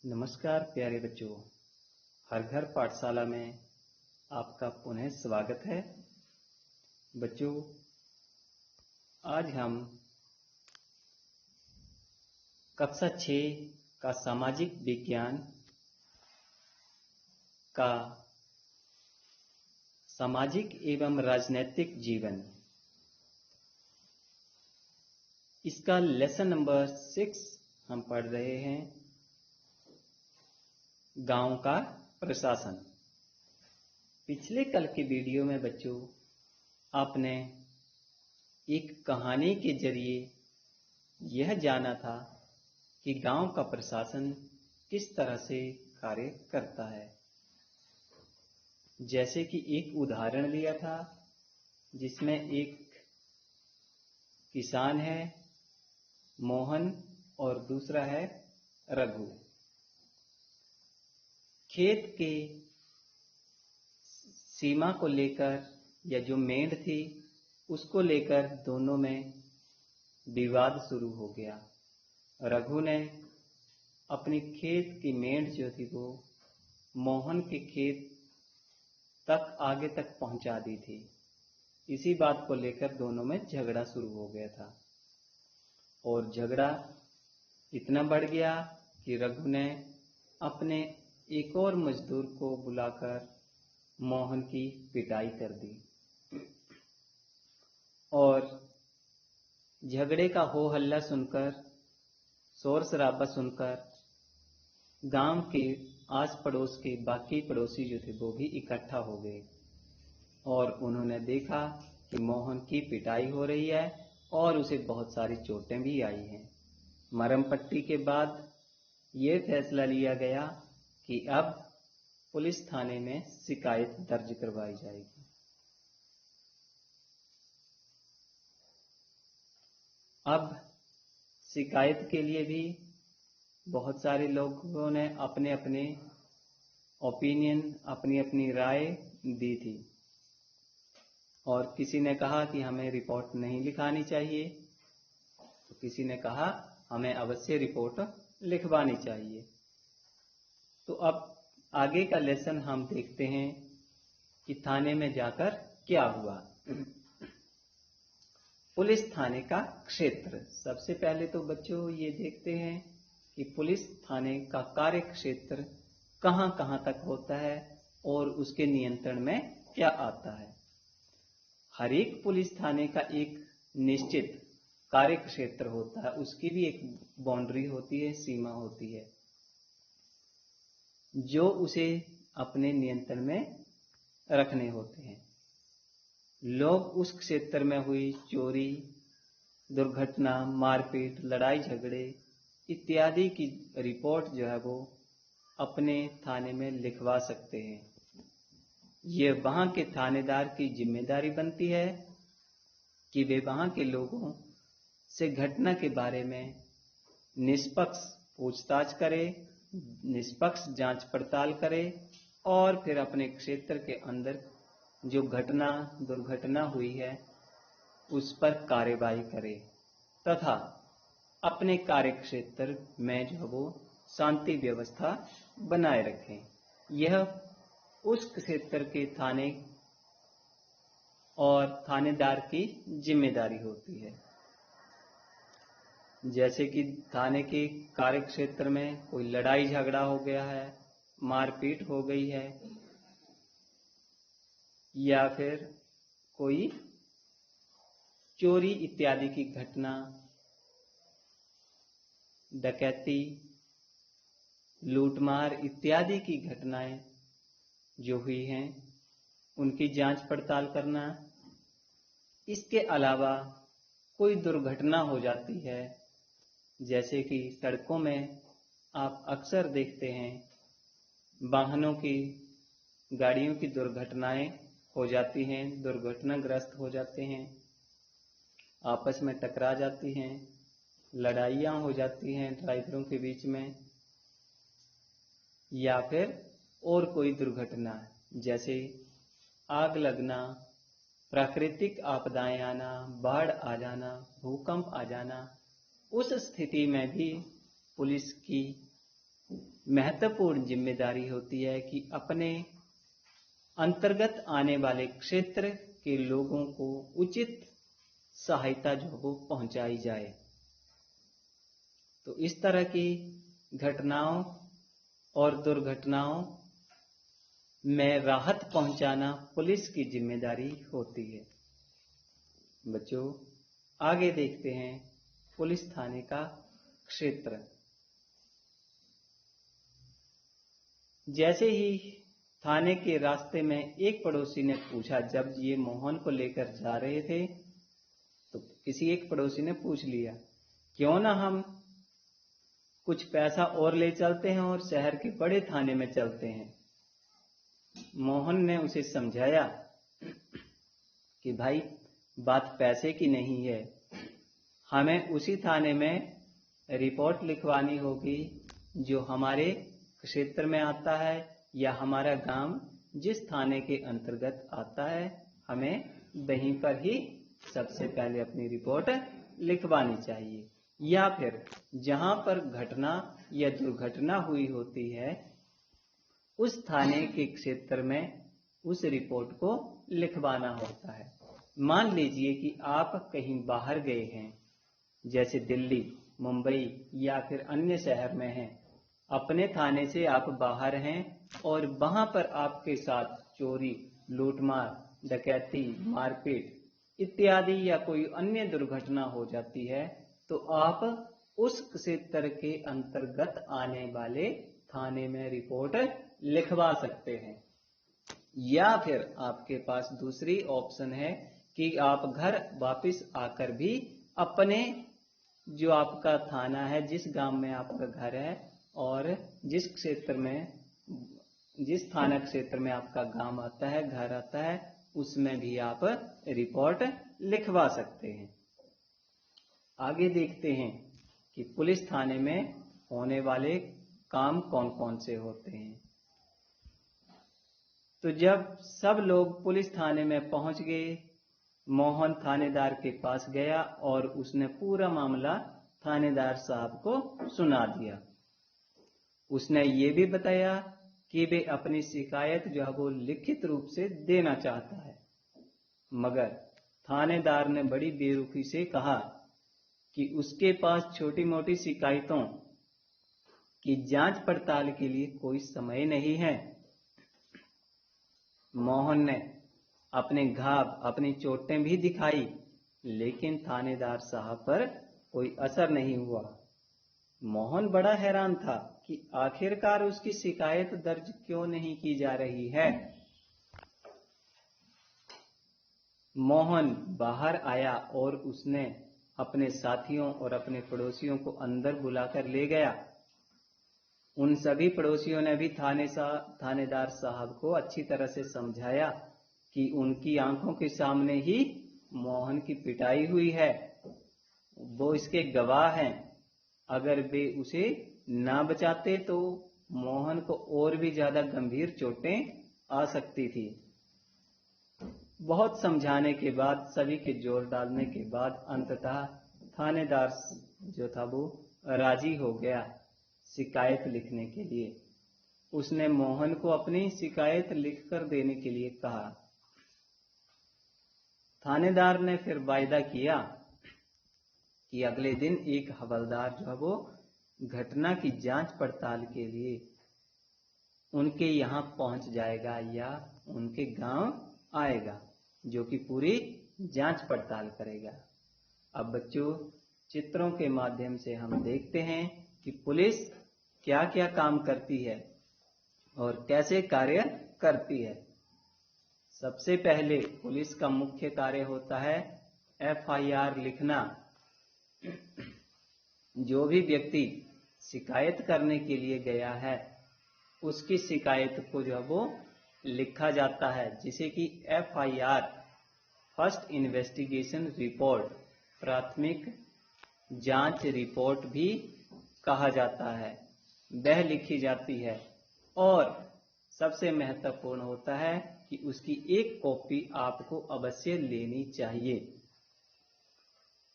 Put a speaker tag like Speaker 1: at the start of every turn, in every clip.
Speaker 1: नमस्कार प्यारे बच्चों, हर घर पाठशाला में आपका पुनः स्वागत है। बच्चों, आज हम कक्षा 6 का सामाजिक विज्ञान का सामाजिक एवं राजनैतिक जीवन, इसका लेसन नंबर 6 हम पढ़ रहे हैं। गांव का प्रशासन। पिछले कल के वीडियो में बच्चों, आपने एक कहानी के जरिए यह जाना था कि गांव का प्रशासन किस तरह से कार्य करता है। जैसे कि एक उदाहरण लिया था जिसमें एक किसान है मोहन और दूसरा है रघु। खेत के सीमा को लेकर या जो मेंढ थी उसको लेकर दोनों में विवाद शुरू हो गया। रघु ने अपनी खेत की मेंढ जो थी वो मोहन के खेत तक आगे तक पहुंचा दी थी। इसी बात को लेकर दोनों में झगड़ा शुरू हो गया था और झगड़ा इतना बढ़ गया कि रघु ने अपने एक और मजदूर को बुलाकर मोहन की पिटाई कर दी और झगड़े का हो हल्ला सुनकर, शोर शराबा सुनकर गांव के आस पड़ोस के बाकी पड़ोसी जो थे वो भी इकट्ठा हो गए और उन्होंने देखा कि मोहन की पिटाई हो रही है और उसे बहुत सारी चोटें भी आई हैं। मरहम पट्टी के बाद ये फैसला लिया गया कि अब पुलिस थाने में शिकायत दर्ज करवाई जाएगी। अब शिकायत के लिए भी बहुत सारे लोगों ने अपने अपने ओपिनियन, अपनी अपनी राय दी थी और किसी ने कहा कि हमें रिपोर्ट नहीं लिखानी चाहिए, तो किसी ने कहा हमें अवश्य रिपोर्ट लिखवानी चाहिए। तो अब आगे का लेसन हम देखते हैं कि थाने में जाकर क्या हुआ। पुलिस थाने का क्षेत्र। सबसे पहले तो बच्चों ये देखते हैं कि पुलिस थाने का कार्य क्षेत्र कहां कहां तक होता है और उसके नियंत्रण में क्या आता है। हर एक पुलिस थाने का एक निश्चित कार्य क्षेत्र होता है, उसकी भी एक बाउंड्री होती है, सीमा होती है जो उसे अपने नियंत्रण में रखने होते हैं। लोग उस क्षेत्र में हुई चोरी, दुर्घटना, मारपीट, लड़ाई झगड़े इत्यादि की रिपोर्ट जो है वो अपने थाने में लिखवा सकते हैं। ये वहां के थानेदार की जिम्मेदारी बनती है कि वे वहां के लोगों से घटना के बारे में निष्पक्ष पूछताछ करे, निष्पक्ष जांच पड़ताल करे और फिर अपने क्षेत्र के अंदर जो घटना दुर्घटना हुई है उस पर कार्यवाही करे तथा अपने कार्य क्षेत्र में जो वो शांति व्यवस्था बनाए रखें। यह उस क्षेत्र के थाने और थानेदार की जिम्मेदारी होती है। जैसे कि थाने के कार्य क्षेत्र में कोई लड़ाई झगड़ा हो गया है, मारपीट हो गई है या फिर कोई चोरी इत्यादि की घटना, डकैती, लूटमार इत्यादि की घटनाएं जो हुई हैं उनकी जांच पड़ताल करना। इसके अलावा कोई दुर्घटना हो जाती है, जैसे कि सड़कों में आप अक्सर देखते हैं वाहनों की, गाड़ियों की दुर्घटनाएं हो जाती हैं, दुर्घटनाग्रस्त हो जाते हैं, आपस में टकरा जाती हैं, लड़ाइयाँ हो जाती हैं ड्राइवरों के बीच में, या फिर और कोई दुर्घटना जैसे आग लगना, प्राकृतिक आपदाएं आना, बाढ़ आ जाना, भूकंप आ जाना। उस स्थिति में भी पुलिस की महत्वपूर्ण जिम्मेदारी होती है कि अपने अंतर्गत आने वाले क्षेत्र के लोगों को उचित सहायता जो वो पहुंचाई जाए। तो इस तरह की घटनाओं और दुर्घटनाओं में राहत पहुंचाना पुलिस की जिम्मेदारी होती है। बच्चों, आगे देखते हैं पुलिस थाने का क्षेत्र। जैसे ही थाने के रास्ते में एक पड़ोसी ने पूछा, जब ये मोहन को लेकर जा रहे थे तो किसी एक पड़ोसी ने पूछ लिया, क्यों ना हम कुछ पैसा और ले चलते हैं और शहर के बड़े थाने में चलते हैं। मोहन ने उसे समझाया कि भाई, बात पैसे की नहीं है, हमें उसी थाने में रिपोर्ट लिखवानी होगी जो हमारे क्षेत्र में आता है या हमारा गांव जिस थाने के अंतर्गत आता है, हमें वहीं पर ही सबसे पहले अपनी रिपोर्ट लिखवानी चाहिए। या फिर जहां पर घटना या दुर्घटना हुई होती है उस थाने के क्षेत्र में उस रिपोर्ट को लिखवाना होता है। मान लीजिए कि आप कहीं बाहर गए हैं, जैसे दिल्ली, मुंबई या फिर अन्य शहर में हैं। अपने थाने से आप बाहर हैं और वहां पर आपके साथ चोरी, लूटमार, डकैती, मारपीट इत्यादि या कोई अन्य दुर्घटना हो जाती है, तो आप उस क्षेत्र के अंतर्गत आने वाले थाने में रिपोर्ट लिखवा सकते हैं। या फिर आपके पास दूसरी ऑप्शन है कि आप घर वापस आकर भी अपने जो आपका थाना है, जिस गांव में आपका घर है और जिस थाना क्षेत्र में आपका गांव आता है, घर आता है, उसमें भी आप रिपोर्ट लिखवा सकते हैं। आगे देखते हैं कि पुलिस थाने में होने वाले काम कौन कौन से होते हैं। तो जब सब लोग पुलिस थाने में पहुंच गए, मोहन थानेदार के पास गया और उसने पूरा मामला थानेदार साहब को सुना दिया। उसने ये भी बताया कि वे अपनी शिकायत जो है वो लिखित रूप से देना चाहता है, मगर थानेदार ने बड़ी बेरुखी से कहा कि उसके पास छोटी मोटी शिकायतों की जांच पड़ताल के लिए कोई समय नहीं है। मोहन ने अपने घाव, अपनी चोटें भी दिखाई, लेकिन थानेदार साहब पर कोई असर नहीं हुआ। मोहन बड़ा हैरान था कि आखिरकार उसकी शिकायत दर्ज क्यों नहीं की जा रही है। मोहन बाहर आया और उसने अपने साथियों और अपने पड़ोसियों को अंदर बुलाकर ले गया। उन सभी पड़ोसियों ने भी थानेदार साहब को अच्छी तरह से समझाया कि उनकी आंखों के सामने ही मोहन की पिटाई हुई है, वो इसके गवाह हैं। अगर वे उसे ना बचाते तो मोहन को और भी ज्यादा गंभीर चोटें आ सकती थी। बहुत समझाने के बाद, सभी के जोर डालने के बाद अंततः थानेदार जो था वो राजी हो गया शिकायत लिखने के लिए। उसने मोहन को अपनी शिकायत लिखकर देने के लिए कहा। थानेदार ने फिर वायदा किया कि अगले दिन एक हवलदार जो है वो घटना की जांच पड़ताल के लिए उनके यहाँ पहुंच जाएगा या उनके गांव आएगा, जो कि पूरी जांच पड़ताल करेगा। अब बच्चों, चित्रों के माध्यम से हम देखते हैं कि पुलिस क्या क्या काम करती है और कैसे कार्य करती है। सबसे पहले पुलिस का मुख्य कार्य होता है FIR लिखना। जो भी व्यक्ति शिकायत करने के लिए गया है उसकी शिकायत को जो वो लिखा जाता है, जिसे कि FIR फर्स्ट इन्वेस्टिगेशन रिपोर्ट, प्राथमिक जांच रिपोर्ट भी कहा जाता है, वह लिखी जाती है। और सबसे महत्वपूर्ण होता है कि उसकी एक कॉपी आपको अवश्य लेनी चाहिए।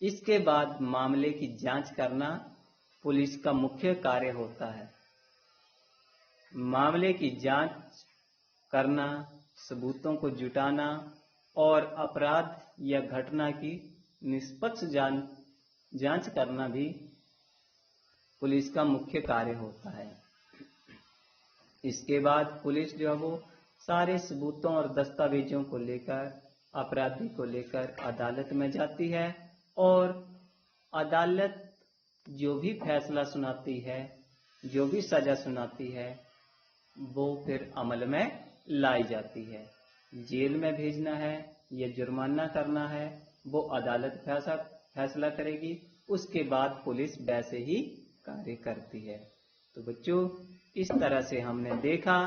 Speaker 1: इसके बाद मामले की जांच करना पुलिस का मुख्य कार्य होता है। मामले की जांच करना, सबूतों को जुटाना और अपराध या घटना की निष्पक्ष जांच करना भी पुलिस का मुख्य कार्य होता है। इसके बाद पुलिस जो है वो सारे सबूतों और दस्तावेजों को लेकर, अपराधी को लेकर अदालत में जाती है और अदालत जो भी फैसला सुनाती है, जो भी सजा सुनाती है, वो फिर अमल में लाई जाती है। जेल में भेजना है या जुर्माना करना है, वो अदालत फैसला करेगी। उसके बाद पुलिस वैसे ही कार्य करती है। तो बच्चों, इस तरह से हमने देखा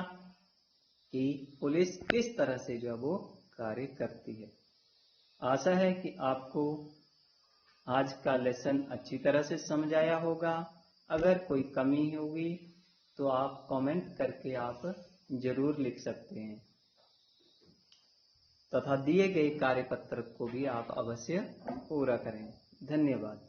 Speaker 1: कि पुलिस किस तरह से जो है वो कार्य करती है। आशा है कि आपको आज का लेसन अच्छी तरह से समझ आया होगा। अगर कोई कमी होगी तो आप कमेंट करके आप जरूर लिख सकते हैं तथा दिए गए कार्यपत्र को भी आप अवश्य पूरा करें। धन्यवाद।